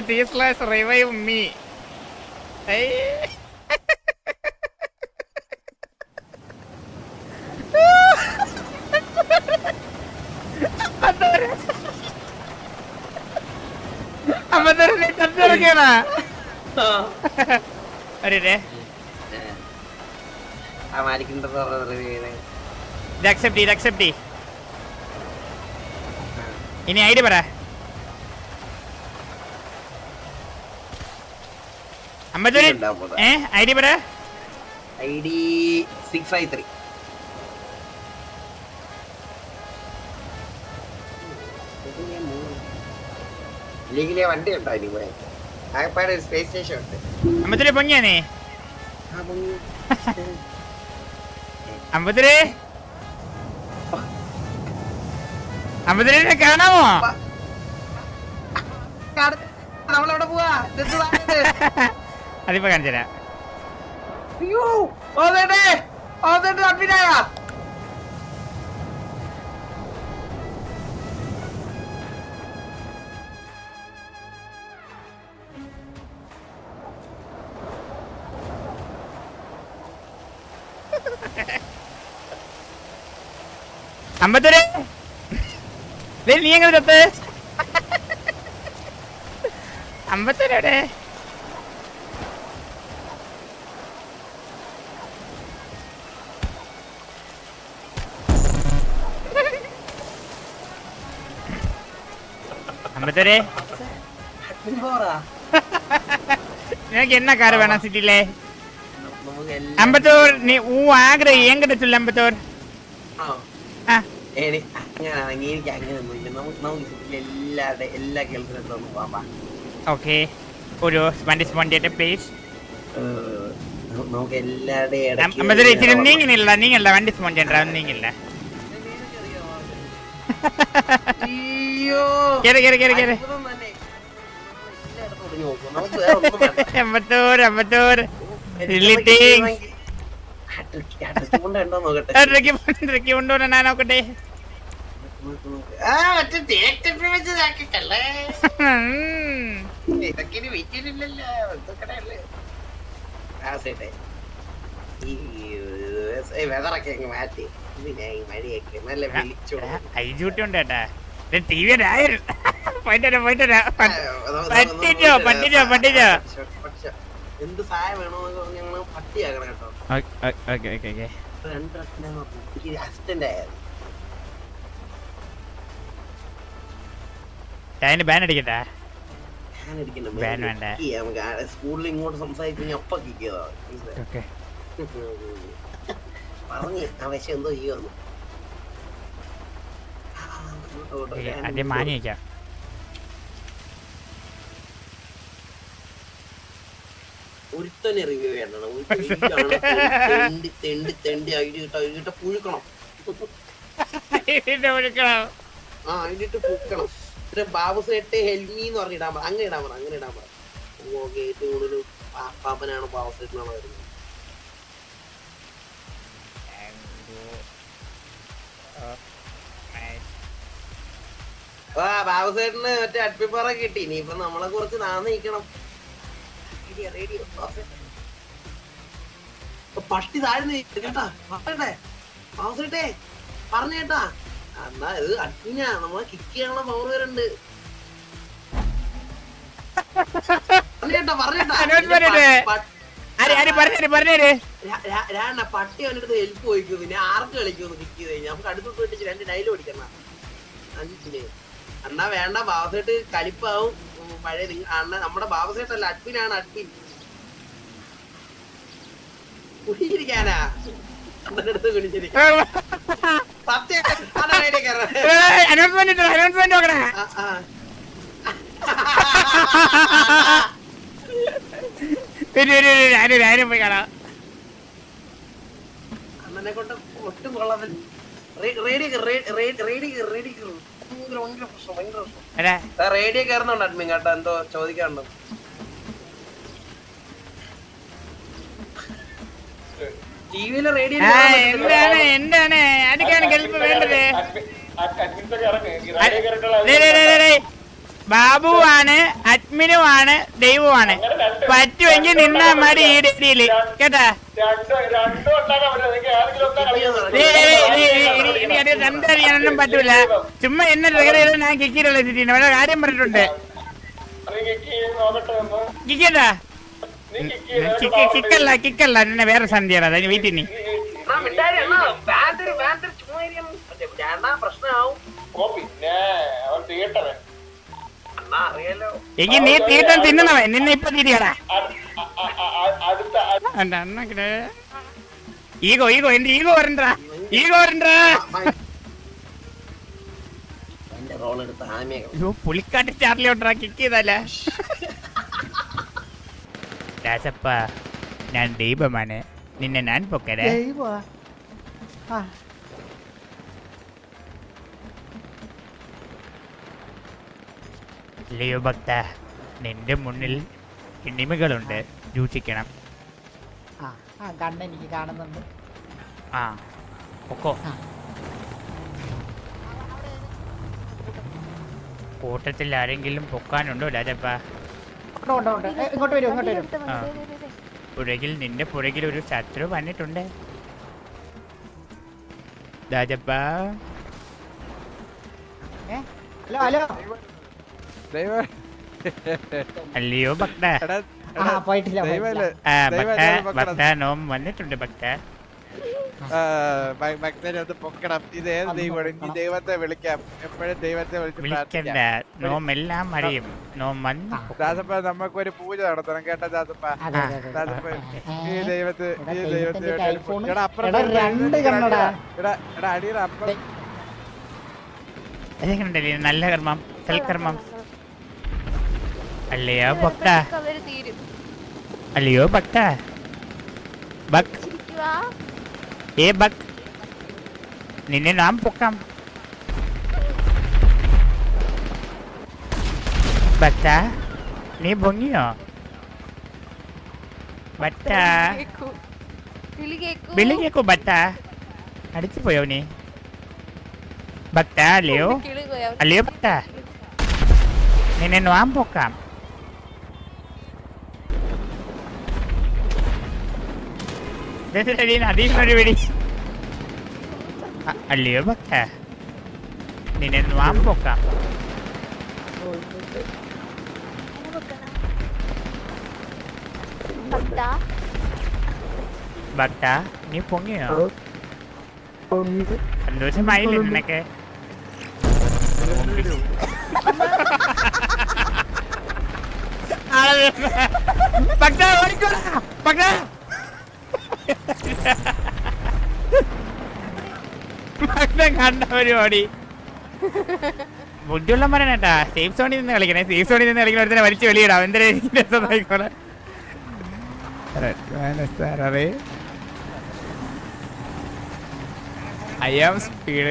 T/revive me. Ambattur നീ തട്ടിറക്കിയാണോ? അരെ ഇനി ID പറ. അമ്പത്തൂര് ഐഡി പറ. ഐഡി 653. ഇല്ലെങ്കിലേ വണ്ടി ഉണ്ടോ ഇനി പോയാൽ ആകപ്പാട് സ്പേസ് സ്റ്റേഷൻ ഉണ്ട്. അമ്പത്തൂര് പൊങ്ങിയാ നീ? അമ്പത്തൂര് അമ്പത്തൂരിനെ കാണാമോ? നമ്മളവിടെ പോവാ. അതിപ്പോ കാണിച്ചുതരാം. അമ്പത്തൂര് നീ എങ്ങനെ ചത്ത്? അമ്പത്തൂരെവിടെ? അമ്പത്തൂര് எனக்கு என்ன கார் வேணாம் சிட்டில? அம்பத்தூர் நீ ஆகிற எங்கிட்ட சொல்லு. அம்பத்தூர் ഓക്കെ ഒരു സ്പോണ്ടിയേറ്റ് പ്ലീസ്. അമ്പത്തൂര് ഇച്ചിരി നീങ്ങില്ല നീങ്ങില്ല വണ്ടി സ്പോണ്ടിയേറ്റ് നീങ്ങില്ല. കേറി കേറി കേറി കേറി. അമ്പത്തൂർ അമ്പത്തൂർ കൊണ്ടുവരാ ഞാൻ നോക്കട്ടെ. ഐജൂട്ടി ഉണ്ട് കേട്ടാ. ടി വി പോയിട്ടോ പോയിട്ടോ പറ്റിച്ചോ പറ്റിച്ചോ പറ്റിച്ചോ. എന്ത് സഹായം വേണോ ഞങ്ങള് പട്ടിയാക്കണം കേട്ടോ. ബാൻ അടിക്കട്ടെ? സ്കൂളിൽ ഇങ്ങോട്ട് സംസാരിച്ചു അപ്പ കിക്കിയതാ പറഞ്ഞ് ആവശ്യം എന്തോ ചെയ്യുന്നു. മാനിക്കാം. ഒരുത്തന്നെ റിവ്യൂ ചെയ്യണം. തെണ്ടി ഐഡിട്ട് പുഴുക്കണം. ആ ഐഡിട്ട് പുഴുക്കണം. ബാബു സെട്ട് ഹെൽമി എന്ന് പറഞ്ഞിടാൻ പറ. അങ്ങനെ ഇടാൻ പറ. അങ്ങനെ ഇടാൻ പറ. ഏറ്റവും കൂടുതൽ പാപ്പനാണ് ബാബു സെറ്റിനാണ് വരുന്നത്. ബാബു സെറ്റിന് മറ്റേ അഡ്മിപ്പറ കിട്ടി. ഇനിയിപ്പൊ നമ്മളെ കുറച്ച് നാന്നിക്കണം. പട്ടി താഴ്ന്നു കേട്ടാ. പറയട്ടെ ബാബുസേട്ടേ പറഞ്ഞു കേട്ടാ. എന്നാ ഇത് അഡ്മിനാ. നമ്മളെ കിക്ക് ചെയ്യാനുള്ള പവർ വരുന്നുണ്ട്. പട്ടി അവനടുത്ത് ഹെൽപ്പ് ചോദിക്കുന്നു. പിന്നെ ആർക്ക് കളിക്കുന്നു കിക്ക് ചെയ്ത് കഴിഞ്ഞാൽ നമുക്ക് അടുത്തോട്ട് വെട്ടിച്ച് 2 ഡയലോഗ് അടിക്കണം. അഞ്ചിന് അണ്ണാ വേണ്ട. ബാബുസേട്ട് കലിപ്പാവും. പഴയ അണ്ണ നമ്മുടെ ബാബുസേട്ടല്ല അഡ്മിനാണ്. അഡ്മിൻ കുടിയിരിക്കാനാ അടുത്ത് കുടിച്ചിരിക്കാൻ. അണ്ണനെ കൊണ്ട് ഒട്ടും കൊള്ളാൻ. റേഡിയോ കയറുന്നുണ്ട് അഡ്മിൻ കേട്ടോ. എന്തോ ചോദിക്കാനുണ്ടോ? ടിവിയിലെ റേഡിയോ എന്താണ് അടിക്കാൻ ഹെൽപ്പ് വേണ്ടത്? ബാബുവാണ്, അഡ്മിനുമാണ്, ദൈവമാണ്. പറ്റുമെങ്കിൽ നിന്നാ മതി ഈ രീതിയില് കേട്ടാ. രണ്ടറിയാനൊന്നും പറ്റൂല. ചുമ്മാ എന്നെ ട്രിഗർ ഞാൻ കിക്കിയിട്ടുള്ള സ്ഥിതിയുണ്ട്. വളരെ കാര്യം പറഞ്ഞിട്ടുണ്ട്. കിക്കട്ടാ കിക്കല്ല എന്നെ വേറെ സന്ധ്യയാണ്. അതിന് വീട്ടിൽ നീ എങ്കിൽ നീ തീട്ടം തിന്നണവേ. നിന്നെ ഇപ്പൊ തിരിയടാ. ഈഗോ എന്റെ ഈഗോ വരണ്ടാ. പുലിക്കാട്ട് ചാർലിയോട്ടാ കിക്ക് ചെയ്തല്ല. രാജപ്പ ഞാൻ ദൈവമാണ്. നിന്നെ ഞാൻ പൊക്കരെ. ലിയോ ഭക്ത, നിന്റെ മുന്നിൽ ഇണിമകളുണ്ട്, സൂക്ഷിക്കണം. കണ്ണെനിക്ക് കാണുന്നുണ്ട്. ആ പൊക്കോ. കൂട്ടത്തിൽ ആരെങ്കിലും പൊക്കാനുണ്ടോ രാജപ്പ? പുറകിൽ നിന്റെ പുറകിൽ ഒരു ശത്രു വന്നിട്ടുണ്ട് രാജപ്പ. ഹലോ അല്ലയോ ഭക്ത. ഭക്ത നോം വന്നിട്ടുണ്ട് ഭക്ത. ഭക്തനൊന്ന് പൊക്കണം. ഇത് ഏത് ദൈവമാണ്? ഈ ദൈവത്തെ വിളിക്കാം. എപ്പോഴും ദൈവത്തെ വിളിക്കണ്ട. നോം എല്ലാം അറിയും. നോം വന്ന് ദാസപ്പ നമുക്കൊരു പൂജ നടത്തണം കേട്ടോ ദാസപ്പ. ഈ ദൈവത്തെ അടിയുടെ അപ്പുറം അതെങ്ങനെയുണ്ടല്ലേ നല്ല കർമ്മം, സൽക്കർമ്മം. അല്ലയോ ഭക്ത. അല്ലയോ ഭക്ത. ഭക് ഏ ഭക്, നിന്നെ നാം പൊക്കാം. ഭക്ത നീ പൊങ്ങിയോ? ഭക്ത വിളി കേക്കോ? ഭക്ത അടിച്ചു പോയോ നീ? ഭക്ത അല്ലയോ ഭക്ത, നിന്നെ നാം പൊക്കാം. അതീനൊരു വെടി. അല്ലയോ ഭക്ത, നിന്നെ നാം പൊക്കാം. ഭക്ത നീ പൊങ്ങിയോ? സന്തോഷമായില്ലേ നിനക്ക്? ഭക്ത ഓടിക്കോടാ ഭക്ത. കണ്ട പരിപാടി ബുദ്ധിയുള്ള പറയണേട്ടാ. സേഫ് സോണിൽ നിന്ന് കളിക്കണേ. സേഫ് സോണിൽ നിന്ന് കളിക്കണ ഒരുത്തനെ വലിച്ചു വെളിയിടാം. എന്തിനായിക്കോട്ടെ. I am speed.